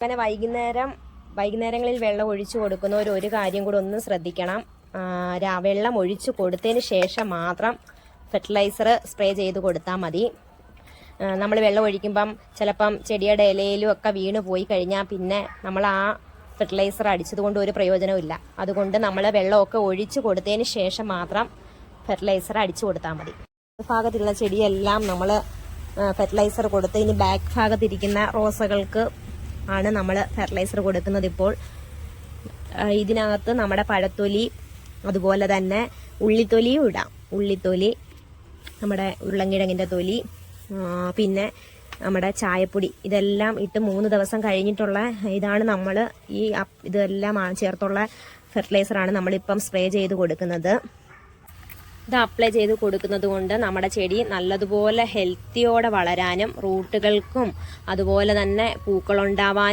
അങ്ങനെ വൈകുന്നേരങ്ങളിൽ വെള്ളം ഒഴിച്ചു കൊടുക്കുന്നവർ ഒരു കാര്യം കൂടെ ഒന്ന് ശ്രദ്ധിക്കണം. വെള്ളം ഒഴിച്ചു കൊടുത്തതിന് ശേഷം മാത്രം ഫെർട്ടിലൈസർ സ്പ്രേ ചെയ്ത് കൊടുത്താൽ മതി. നമ്മൾ വെള്ളം ഒഴിക്കുമ്പം ചിലപ്പം ചെടിയുടെ ഇലയിലും ഒക്കെ വീണ് പോയി കഴിഞ്ഞാൽ പിന്നെ നമ്മൾ ആ ഫെർട്ടിലൈസർ അടിച്ചത് കൊണ്ട് ഒരു പ്രയോജനവും. അതുകൊണ്ട് നമ്മൾ വെള്ളമൊക്കെ ഒഴിച്ചു കൊടുത്തതിന് ശേഷം മാത്രം ഫെർട്ടിലൈസർ അടിച്ചു കൊടുത്താൽ മതി. ഭാഗത്തുള്ള ചെടിയെല്ലാം നമ്മൾ ഫെർട്ടിലൈസർ കൊടുത്ത് ഇനി ബാക്ക് ഭാഗത്തിരിക്കുന്ന റോസകൾക്ക് ആണ് നമ്മൾ ഫെർട്ടിലൈസർ കൊടുക്കുന്നത്. ഇപ്പോൾ ഇതിനകത്ത് നമ്മുടെ പഴത്തൊലി അതുപോലെ തന്നെ ഉള്ളിത്തൊലിയും ഇടാം. ഉള്ളിത്തൊലി, നമ്മുടെ ഉരുളൻകിഴങ്ങിൻ്റെ തൊലി, പിന്നെ നമ്മുടെ ചായപ്പൊടി, ഇതെല്ലാം ഇട്ട് 3 ദിവസം കഴിഞ്ഞിട്ടുള്ള ഇതാണ് നമ്മൾ ഇതെല്ലാം ചേർത്തുള്ള ഫെർട്ടിലൈസറാണ് നമ്മളിപ്പം സ്പ്രേ ചെയ്ത് കൊടുക്കുന്നത്. ഇത് അപ്ലൈ ചെയ്ത് കൊടുക്കുന്നത് കൊണ്ട് നമ്മുടെ ചെടി നല്ലതുപോലെ ഹെൽത്തിയോടെ വളരാനും റൂട്ടുകൾക്കും അതുപോലെ തന്നെ പൂക്കളുണ്ടാവാനും